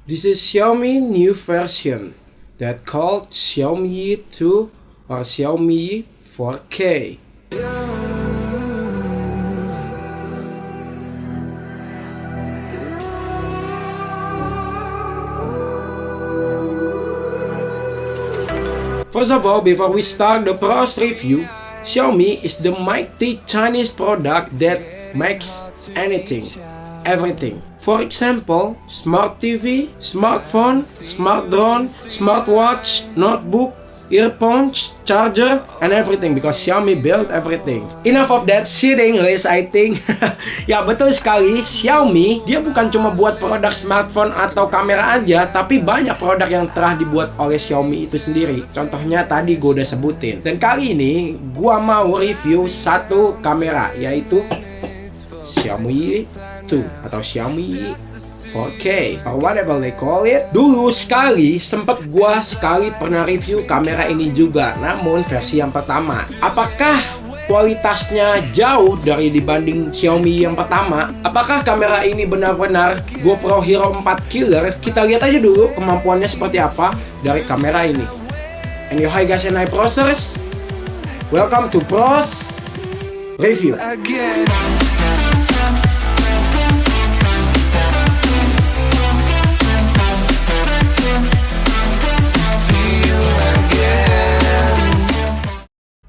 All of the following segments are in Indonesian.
This is Xiaomi new version that called Xiaomi 2 or Xiaomi 4K. First of all, before we start the pros review, Xiaomi is the mighty Chinese product that makes anything, everything. For example, smart TV, smartphone, smart drone, smartwatch, notebook, earphones, charger, and everything because Xiaomi built everything. Enough of that shitting list, I think. Ya betul sekali, Xiaomi dia bukan cuma buat produk smartphone atau kamera aja, tapi banyak produk yang telah dibuat oleh Xiaomi itu sendiri. Contohnya tadi gue udah sebutin. Dan kali ini gue mau review satu kamera, yaitu Xiaomi 2 atau Xiaomi 4K or whatever they call it. Dulu sekali pernah review kamera ini juga, namun versi yang pertama. Apakah kualitasnya jauh dari dibanding Xiaomi yang pertama? Apakah kamera ini benar-benar GoPro Hero 4 killer? Kita lihat aja dulu kemampuannya seperti apa dari kamera ini. And yo, hi guys and hi prosers, welcome to Pros Review.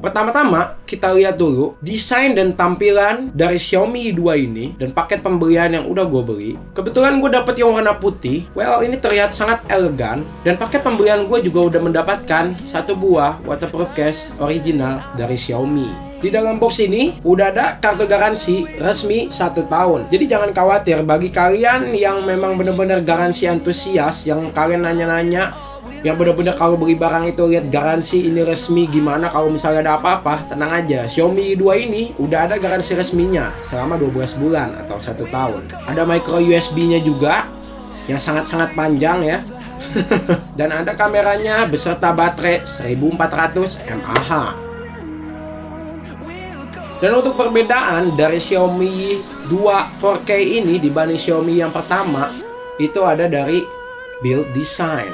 Pertama-tama, kita lihat dulu desain dan tampilan dari Xiaomi 2 ini dan paket pembelian yang udah gue beli. Kebetulan gue dapet yang warna putih. Well, ini terlihat sangat elegan. Dan paket pembelian gue juga udah mendapatkan satu buah waterproof case original dari Xiaomi. Di dalam box ini udah ada kartu garansi resmi 1 tahun. Jadi jangan khawatir bagi kalian yang memang bener-bener garansi antusias, yang kalian nanya-nanya, yang benar-benar kalau beli barang itu lihat garansi ini resmi gimana, kalau misalnya ada apa-apa, tenang aja. Xiaomi 2 ini udah ada garansi resminya selama 12 bulan atau 1 tahun. Ada micro USB-nya juga yang sangat-sangat panjang ya. Dan ada kameranya beserta baterai 1400 mAh. Dan untuk perbedaan dari Xiaomi 2 4K ini dibanding Xiaomi yang pertama, itu ada dari build design.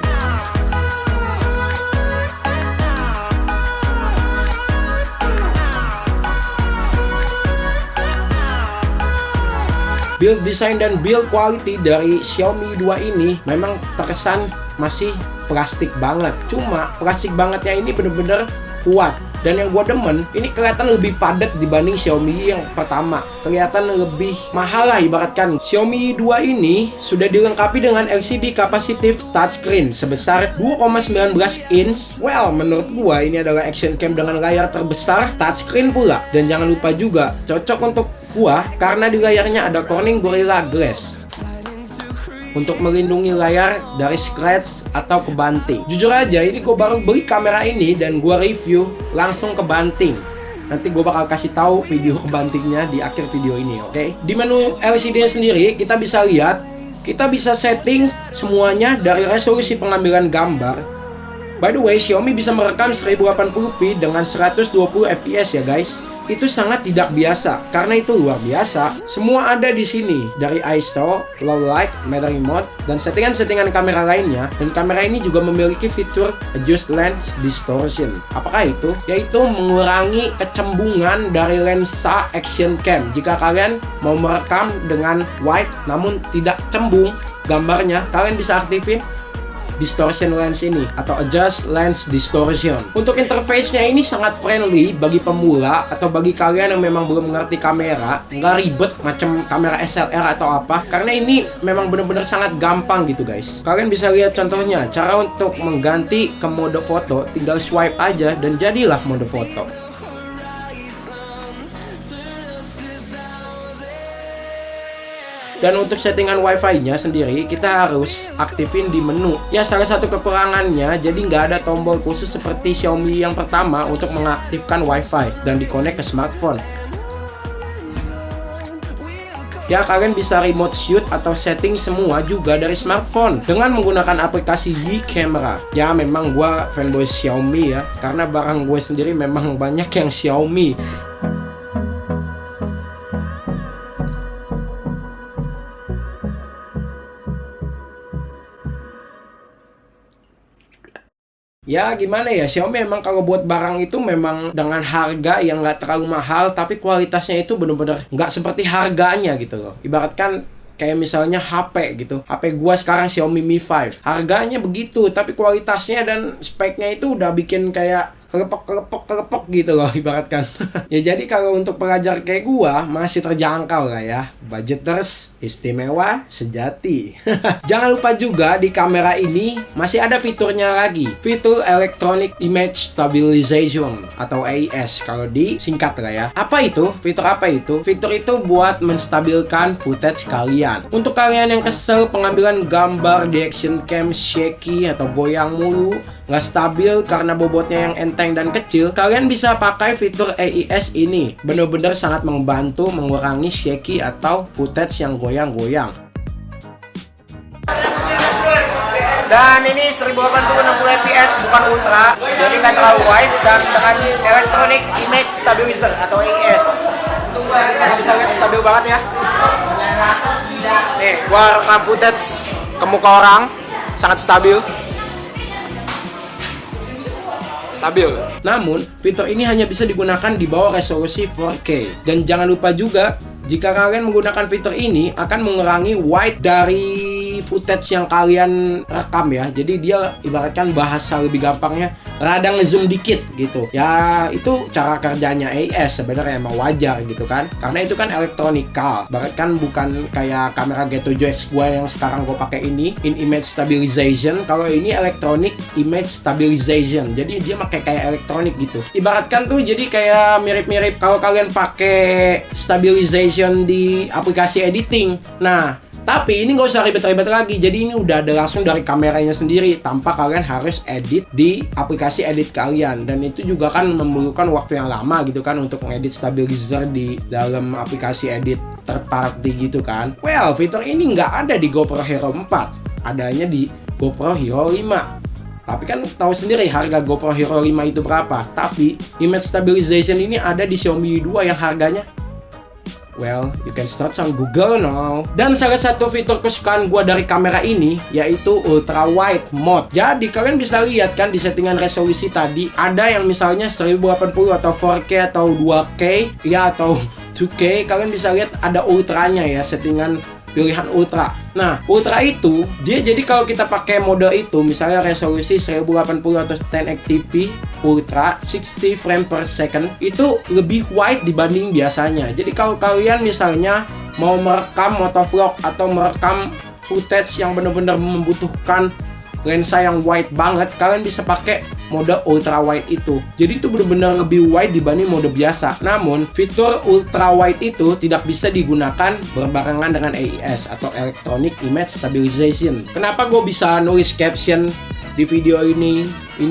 Build design dan build quality dari Xiaomi 2 ini memang terkesan masih plastik banget. Cuma plastik bangetnya ini bener-bener kuat. Dan yang gue demen, ini kelihatan lebih padat dibanding Xiaomi yang pertama. Kelihatan lebih mahal lah ibaratkan. Xiaomi 2 ini sudah dilengkapi dengan LCD capacitive touchscreen sebesar 2,19 inch. Well, menurut gue ini adalah action cam dengan layar terbesar, touchscreen pula. Dan jangan lupa juga, cocok untuk gua karena di layarnya ada Corning Gorilla Glass untuk melindungi layar dari scratch atau kebanting. Jujur aja, ini gua baru beli kamera ini dan gua review langsung kebanting. Nanti gua bakal kasih tahu video kebantingnya di akhir video ini, oke? Di menu LCD sendiri kita bisa lihat, kita bisa setting semuanya dari resolusi pengambilan gambar. By the way, Xiaomi bisa merekam 1080p dengan 120 fps ya guys. Itu sangat tidak biasa, karena itu luar biasa. Semua ada di sini, dari ISO, low light, metering mode, dan settingan-settingan kamera lainnya. Dan kamera ini juga memiliki fitur adjust lens distortion. Apakah itu? Yaitu mengurangi kecembungan dari lensa action cam. Jika kalian mau merekam dengan wide namun tidak cembung gambarnya, kalian bisa aktifin distortion lens ini atau adjust lens distortion. Untuk interface-nya ini sangat friendly bagi pemula atau bagi kalian yang memang belum mengerti kamera, nggak ribet macam kamera SLR atau apa, karena ini memang benar-benar sangat gampang gitu guys. Kalian bisa lihat contohnya, cara untuk mengganti ke mode foto, tinggal swipe aja dan jadilah mode foto. Dan untuk settingan wifi-nya sendiri kita harus aktifin di menu. Ya, salah satu kekurangannya jadi nggak ada tombol khusus seperti Xiaomi yang pertama untuk mengaktifkan wifi dan dikonek ke smartphone. Ya, kalian bisa remote shoot atau setting semua juga dari smartphone dengan menggunakan aplikasi Yi-Camera. Ya, memang gue fanboy Xiaomi ya, karena barang gue sendiri memang banyak yang Xiaomi. Ya gimana ya, Xiaomi memang kalau buat barang itu memang dengan harga yang nggak terlalu mahal, tapi kualitasnya itu bener-bener nggak seperti harganya gitu loh. Ibaratkan kayak misalnya HP gitu. HP gua sekarang Xiaomi Mi 5. Harganya begitu, tapi kualitasnya dan speknya itu udah bikin kayak kelepok gitu loh ibaratkan. Ya jadi kalau untuk pelajar kayak gua masih terjangkau lah ya. Budgeters istimewa sejati. Jangan lupa juga di kamera ini masih ada fiturnya lagi. Fitur Electronic Image Stabilization atau AIS kalau disingkat lah ya. Apa itu? Fitur apa itu? Fitur itu buat menstabilkan footage kalian. Untuk kalian yang kesel pengambilan gambar di action cam shaky atau goyang mulu, nggak stabil karena bobotnya yang enteng dan kecil, kalian bisa pakai fitur AIS ini. Bener-bener sangat membantu mengurangi shaky atau footage yang goyang-goyang. Dan ini 1080 60 fps bukan ultra, jadi nggak terlalu wide, dan dengan Electronic Image Stabilizer atau AIS. Kalian bisa lihat stabil banget ya. Nih, gua rekam footage ke muka orang, sangat stabil. Namun, fitur ini hanya bisa digunakan di bawah resolusi 4K. Dan jangan lupa juga, jika kalian menggunakan fitur ini akan mengurangi wide dari footage yang kalian rekam ya. Jadi dia ibaratkan bahasa lebih gampangnya rada ngezoom dikit gitu. Ya itu cara kerjanya AIS sebenarnya emang wajar gitu kan. Karena itu kan elektronikal. Ibaratkan bukan kayak kamera G7X gua yang sekarang gua pakai ini, in image stabilization. Kalau ini electronic image stabilization. Jadi dia pakai kayak elektronik gitu. Ibaratkan tuh jadi kayak mirip-mirip kalau kalian pakai stabilization di aplikasi editing. Nah, tapi ini nggak usah ribet-ribet lagi. Jadi ini udah ada langsung dari kameranya sendiri tanpa kalian harus edit di aplikasi edit kalian. Dan itu juga kan memerlukan waktu yang lama gitu kan untuk ngedit stabilizer di dalam aplikasi edit third party gitu kan. Well, fitur ini nggak ada di GoPro Hero 4. Adanya di GoPro Hero 5. Tapi kan tahu sendiri harga GoPro Hero 5 itu berapa. Tapi image stabilization ini ada di Xiaomi 2 yang harganya, well, you can start on Google now. Dan salah satu fitur kesukaan gua dari kamera ini yaitu ultra wide mode. Jadi kalian bisa lihat kan di settingan resolusi tadi ada yang misalnya 1080 atau 4K atau 2K ya atau 2K. Kalian bisa lihat ada ultranya ya, settingan pilihan ultra. Nah, ultra itu dia jadi kalau kita pakai mode itu misalnya resolusi 1080 atau 1080p ultra 60 frame per second itu lebih wide dibanding biasanya. Jadi kalau kalian misalnya mau merekam motovlog atau merekam footage yang benar-benar membutuhkan lensa yang wide banget, kalian bisa pakai mode ultra wide itu. Jadi itu benar-benar lebih wide dibanding mode biasa. Namun, fitur ultra wide itu tidak bisa digunakan berbarengan dengan AIS atau Electronic Image Stabilization. Kenapa gue bisa nulis caption di video ini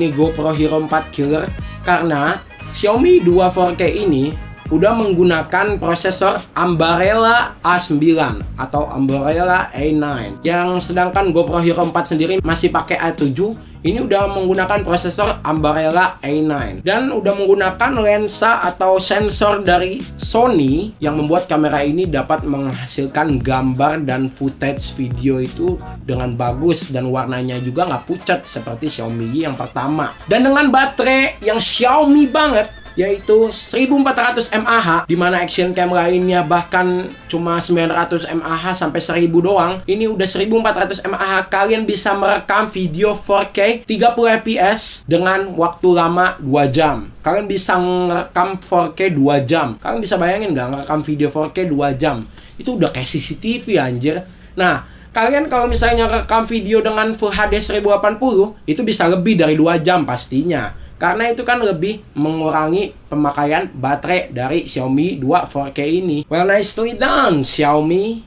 GoPro Hero 4 Killer? Karena Xiaomi 2 4K ini udah menggunakan prosesor Ambarella A9 atau Ambarella A9, yang sedangkan GoPro Hero 4 sendiri masih pakai A7. Ini udah menggunakan prosesor Ambarella A9 dan udah menggunakan lensa atau sensor dari Sony yang membuat kamera ini dapat menghasilkan gambar dan footage video itu dengan bagus dan warnanya juga nggak pucat seperti Xiaomi yang pertama. Dan dengan baterai yang Xiaomi banget yaitu 1400 mAh, dimana action cam lainnya bahkan cuma 900 mAh sampai 1000 doang. Ini udah 1400 mAh, kalian bisa merekam video 4K 30 fps dengan waktu lama 2 jam. Kalian bisa merekam 4K 2 jam. Kalian bisa bayangin nggak ngerekam video 4K 2 jam? Itu udah kayak CCTV anjir. Nah, kalian kalau misalnya rekam video dengan Full HD 1080, itu bisa lebih dari 2 jam pastinya. Karena itu kan lebih mengurangi pemakaian baterai dari Xiaomi 2 4K ini. Well, nicely done Xiaomi.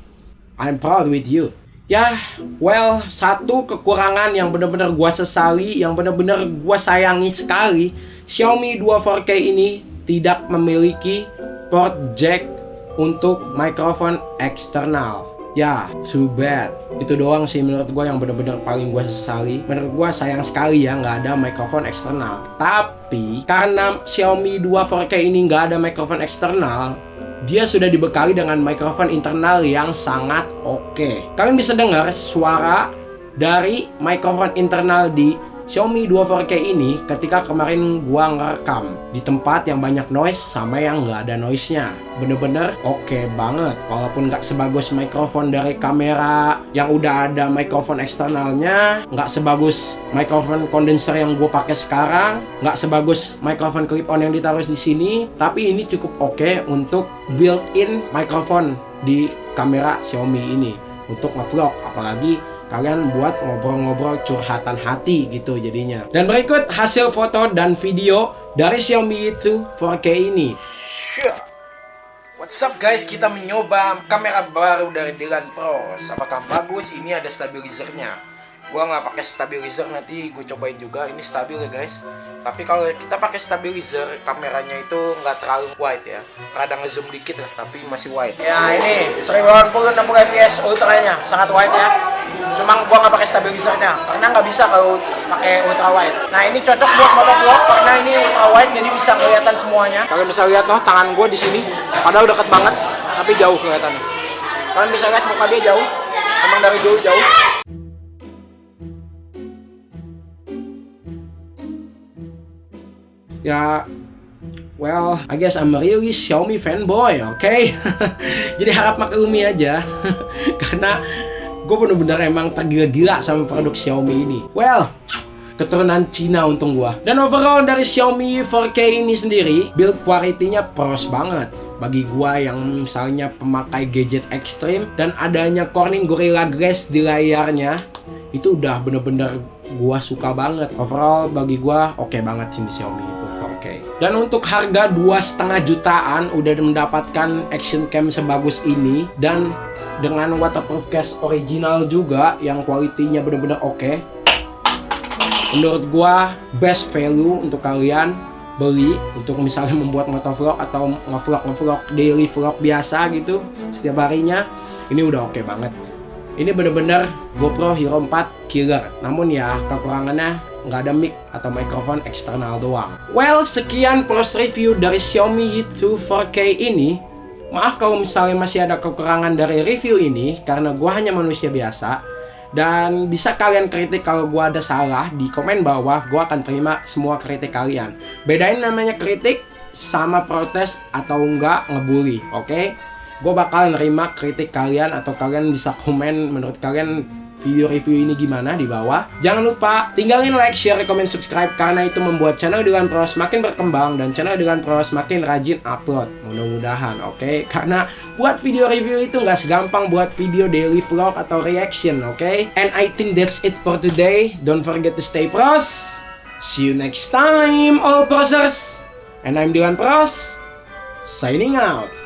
I'm proud with you. Ya, well, satu kekurangan yang benar-benar gua sesali, yang benar-benar gua sayangi sekali, Xiaomi 2 4K ini tidak memiliki port jack untuk mikrofon eksternal. Ya, too bad. Itu doang sih menurut gue yang bener-bener paling gue sesali. Menurut gue sayang sekali ya nggak ada mikrofon eksternal. Tapi karena Xiaomi 2 4K ini nggak ada mikrofon eksternal, dia sudah dibekali dengan mikrofon internal yang sangat oke. Kalian bisa dengar suara dari mikrofon internal di Xiaomi 2 4K ini ketika kemarin gua ngerekam di tempat yang banyak noise sama yang nggak ada noise-nya. Bener-bener oke banget. Walaupun nggak sebagus mikrofon dari kamera yang udah ada mikrofon eksternalnya, nggak sebagus mikrofon kondenser yang gue pakai sekarang, nggak sebagus mikrofon clip-on yang ditaruh di sini, tapi ini cukup oke untuk built-in mikrofon di kamera Xiaomi ini untuk nge-vlog, apalagi kalian buat ngobrol-ngobrol curhatan hati gitu jadinya. Dan berikut hasil foto dan video dari Xiaomi 2 4K ini. What's up guys, kita mencoba kamera baru dari Dylan Pros. Apakah bagus? Ini ada stabilizernya. Gua nggak pakai stabilizer, nanti gue cobain juga. Ini stabil ya guys. Tapi kalau kita pakai stabilizer, kameranya itu nggak terlalu wide ya. Kadang ngezoom dikit lah, tapi masih wide. Ya ini 1080 60 fps ultranya, sangat wide ya. Cuma gua nggak pakai stabilizernya karena nggak bisa kalau pakai ultra wide. Nah ini cocok buat motovlog karena ini ultra wide, jadi bisa kelihatan semuanya. Kalian bisa lihat loh tangan gua di sini, padahal dekat banget, tapi jauh kelihatannya. Kalian bisa lihat muka dia jauh, emang dari dulu jauh. Ya, well, I guess I'm really Xiaomi fanboy, okay? Jadi harap maklumi aja, karena gue bener-bener emang tergila-gila sama produk Xiaomi ini. Well, keturunan Cina untung gue. Dan overall dari Xiaomi 4K ini sendiri, build quality-nya pros banget. Bagi gue yang misalnya pemakai gadget ekstrim dan adanya Corning Gorilla Glass di layarnya, itu udah bener-bener gue suka banget. Overall bagi gue oke banget sih di Xiaomi itu 4K. Dan untuk harga 2,5 jutaan udah mendapatkan action cam sebagus ini dan dengan waterproof case original juga yang kualitinya bener-bener oke. Menurut gue best value untuk kalian beli untuk misalnya membuat motovlog atau nge-vlog daily vlog biasa gitu setiap harinya. Ini udah oke banget. Ini bener-bener GoPro Hero 4 killer. Namun ya kekurangannya nggak ada mic atau mikrofon eksternal doang. Well, sekian pros review dari Xiaomi 2 4K ini. Maaf kalau misalnya masih ada kekurangan dari review ini karena gua hanya manusia biasa. Dan bisa kalian kritik kalau gua ada salah di komen bawah. Gua akan terima semua kritik kalian. Bedain namanya kritik sama protes atau enggak ngebully, oke? Gue bakal nerima kritik kalian atau kalian bisa komen menurut kalian video review ini gimana di bawah. Jangan lupa tinggalin like, share, komen, subscribe karena itu membuat channel Dylan Pros makin berkembang dan channel Dylan Pros makin rajin upload. Mudah-mudahan, oke? Karena buat video review itu nggak segampang buat video daily vlog atau reaction, oke? And I think that's it for today. Don't forget to stay pros. See you next time, all prosers. And I'm Dylan Pros, signing out.